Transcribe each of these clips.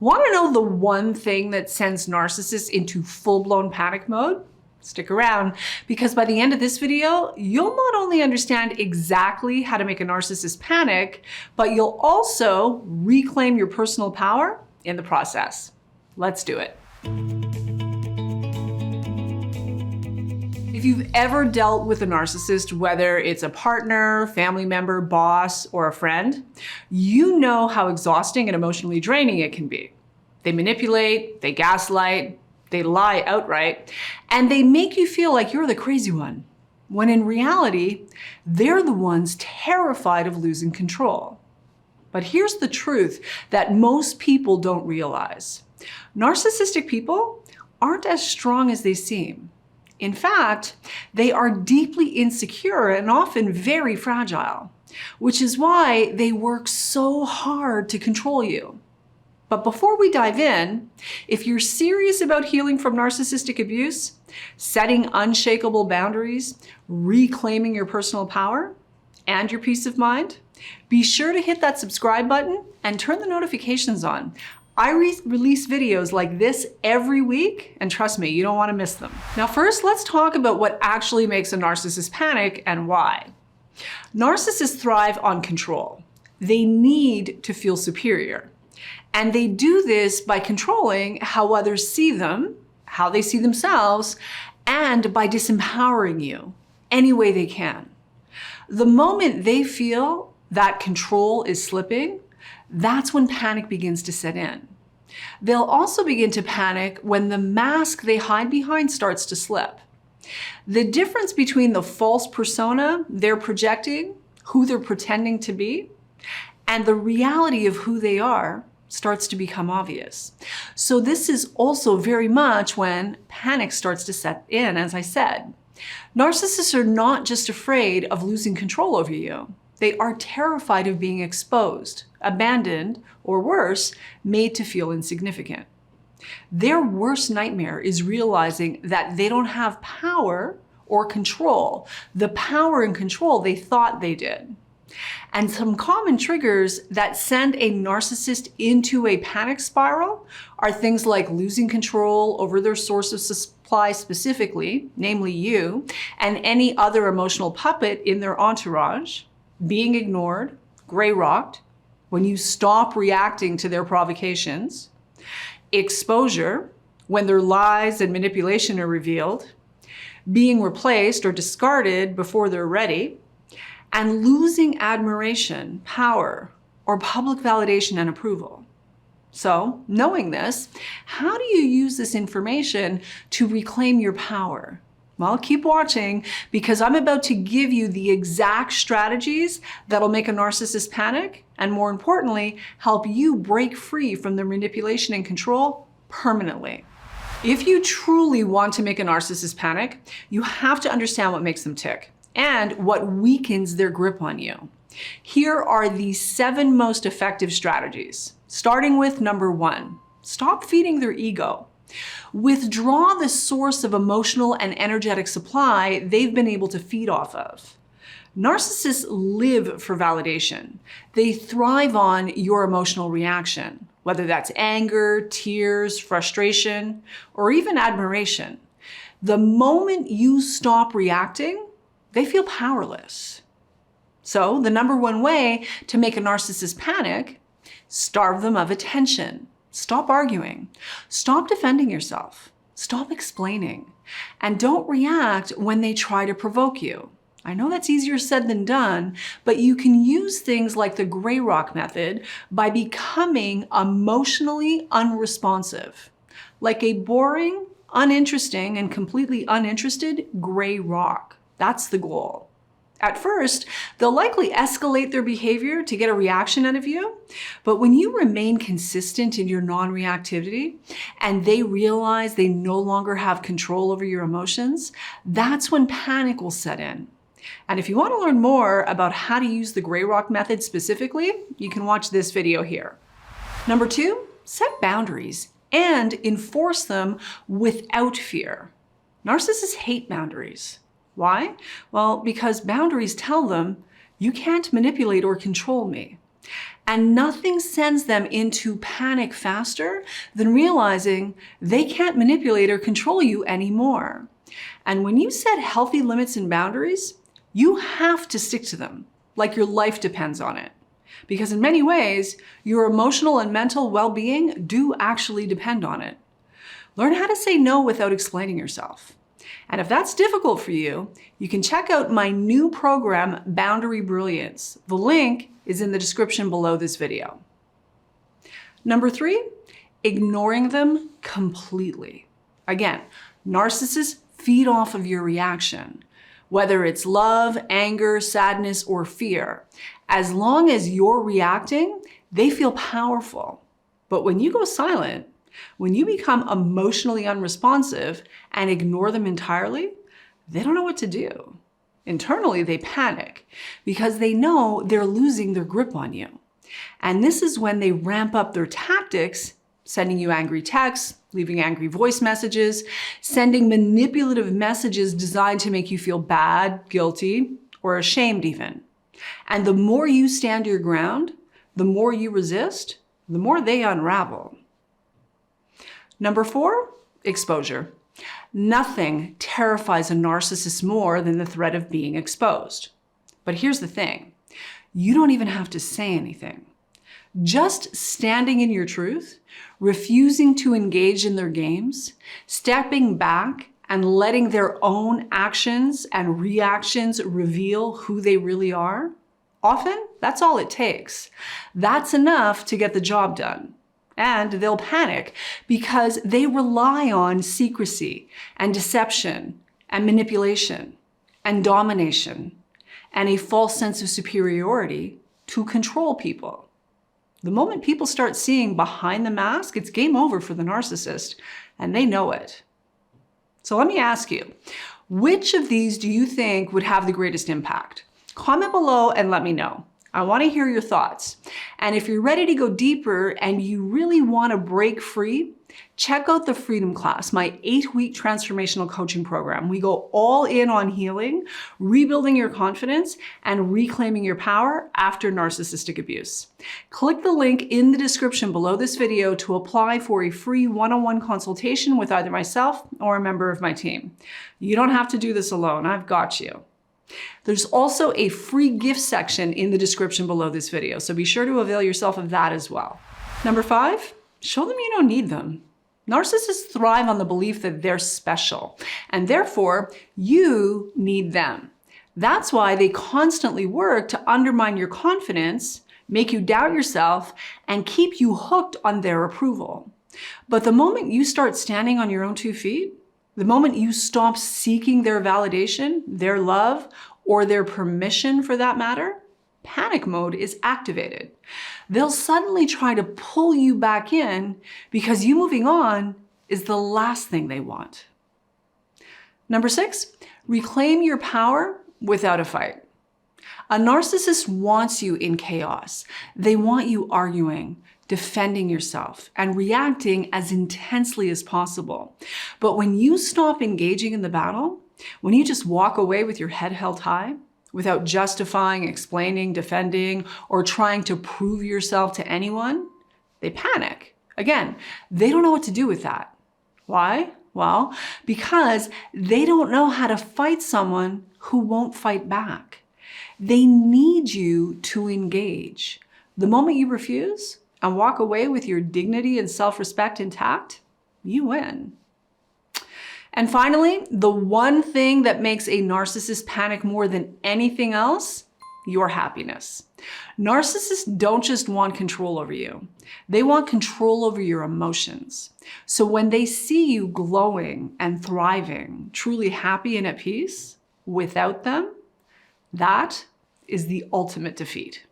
Want to know the one thing that sends narcissists into full-blown panic mode? Stick around, because by the end of this video, you'll not only understand exactly how to make a narcissist panic, but you'll also reclaim your personal power in the process. Let's do it. If you've ever dealt with a narcissist, whether it's a partner, family member, boss, or a friend, you know how exhausting and emotionally draining it can be. They manipulate, they gaslight, they lie outright, and they make you feel like you're the crazy one, when in reality, they're the ones terrified of losing control. But here's the truth that most people don't realize. Narcissistic people aren't as strong as they seem. In fact, they are deeply insecure and often very fragile, which is why they work so hard to control you. But before we dive in, if you're serious about healing from narcissistic abuse, setting unshakable boundaries, reclaiming your personal power, and your peace of mind, be sure to hit that subscribe button and turn the notifications on. I release videos like this every week, and trust me, you don't want to miss them. Now first, let's talk about what actually makes a narcissist panic and why. Narcissists thrive on control. They need to feel superior. And they do this by controlling how others see them, how they see themselves, and by disempowering you any way they can. The moment they feel that control is slipping, that's when panic begins to set in. They'll also begin to panic when the mask they hide behind starts to slip. The difference between the false persona they're projecting, who they're pretending to be, and the reality of who they are starts to become obvious. So this is also very much when panic starts to set in, as I said. Narcissists are not just afraid of losing control over you. They are terrified of being exposed, abandoned, or worse, made to feel insignificant. Their worst nightmare is realizing that they don't have power or control, the power and control they thought they did. And some common triggers that send a narcissist into a panic spiral are things like losing control over their source of supply specifically, namely you, and any other emotional puppet in their entourage, being ignored, gray-rocked, when you stop reacting to their provocations, exposure, when their lies and manipulation are revealed, being replaced or discarded before they're ready, and losing admiration, power, or public validation and approval. So, knowing this, how do you use this information to reclaim your power? Well, keep watching, because I'm about to give you the exact strategies that'll make a narcissist panic, and more importantly, help you break free from their manipulation and control permanently. If you truly want to make a narcissist panic, you have to understand what makes them tick and what weakens their grip on you. Here are the 7 most effective strategies, starting with number 1, stop feeding their ego. Withdraw the source of emotional and energetic supply they've been able to feed off of. Narcissists live for validation. They thrive on your emotional reaction, whether that's anger, tears, frustration, or even admiration. The moment you stop reacting, they feel powerless. So the number 1 way to make a narcissist panic, starve them of attention. Stop arguing. Stop defending yourself. Stop explaining. And don't react when they try to provoke you. I know that's easier said than done, but you can use things like the gray rock method by becoming emotionally unresponsive, like a boring, uninteresting, and completely uninterested gray rock. That's the goal. At first, they'll likely escalate their behavior to get a reaction out of you, but when you remain consistent in your non-reactivity and they realize they no longer have control over your emotions, that's when panic will set in. And if you want to learn more about how to use the gray rock method specifically, you can watch this video here. Number 2, set boundaries and enforce them without fear. Narcissists hate boundaries. Why? Well, because boundaries tell them, you can't manipulate or control me. And nothing sends them into panic faster than realizing they can't manipulate or control you anymore. And when you set healthy limits and boundaries, you have to stick to them, like your life depends on it. Because in many ways, your emotional and mental well-being do actually depend on it. Learn how to say no without explaining yourself. And if that's difficult for you, you can check out my new program, Boundary Brilliance. The link is in the description below this video. Number 3, ignoring them completely. Again, narcissists feed off of your reaction, whether it's love, anger, sadness, or fear. As long as you're reacting, they feel powerful. But when you go silent, when you become emotionally unresponsive and ignore them entirely, they don't know what to do. Internally, they panic because they know they're losing their grip on you. And this is when they ramp up their tactics, sending you angry texts, leaving angry voice messages, sending manipulative messages designed to make you feel bad, guilty, or ashamed even. And the more you stand your ground, the more you resist, the more they unravel. Number 4, exposure. Nothing terrifies a narcissist more than the threat of being exposed. But here's the thing, you don't even have to say anything. Just standing in your truth, refusing to engage in their games, stepping back and letting their own actions and reactions reveal who they really are, often that's all it takes. That's enough to get the job done. And they'll panic because they rely on secrecy and deception and manipulation and domination and a false sense of superiority to control people. The moment people start seeing behind the mask, it's game over for the narcissist, and they know it. So let me ask you, which of these do you think would have the greatest impact? Comment below and let me know. I want to hear your thoughts. And if you're ready to go deeper and you really want to break free, check out the Freedom Class, my 8-week transformational coaching program. We go all in on healing, rebuilding your confidence, and reclaiming your power after narcissistic abuse. Click the link in the description below this video to apply for a free one-on-one consultation with either myself or a member of my team. You don't have to do this alone. I've got you. There's also a free gift section in the description below this video, so be sure to avail yourself of that as well. Number 5, show them you don't need them. Narcissists thrive on the belief that they're special, and therefore you need them. That's why they constantly work to undermine your confidence, make you doubt yourself, and keep you hooked on their approval. But the moment you start standing on your own 2 feet, the moment you stop seeking their validation, their love, or their permission for that matter, panic mode is activated. They'll suddenly try to pull you back in because you moving on is the last thing they want. Number 6, reclaim your power without a fight. A narcissist wants you in chaos. They want you arguing, defending yourself, and reacting as intensely as possible. But when you stop engaging in the battle, when you just walk away with your head held high, without justifying, explaining, defending, or trying to prove yourself to anyone, they panic. Again, they don't know what to do with that. Why? Well, because they don't know how to fight someone who won't fight back. They need you to engage. The moment you refuse and walk away with your dignity and self-respect intact, you win. And finally, the one thing that makes a narcissist panic more than anything else, your happiness. Narcissists don't just want control over you. They want control over your emotions. So when they see you glowing and thriving, truly happy and at peace, without them, that is the ultimate defeat.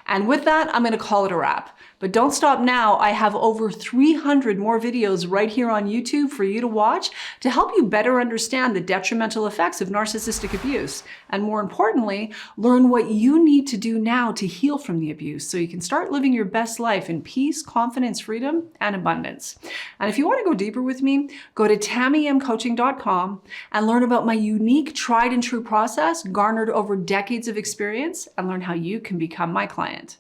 And with that, I'm going to call it a wrap. But don't stop now. I have over 300 more videos right here on YouTube for you to watch to help you better understand the detrimental effects of narcissistic abuse. And more importantly, learn what you need to do now to heal from the abuse so you can start living your best life in peace, confidence, freedom, and abundance. And if you want to go deeper with me, go to TamieMCoaching.com and learn about my unique tried and true process garnered over decades of experience and learn how you can become my client.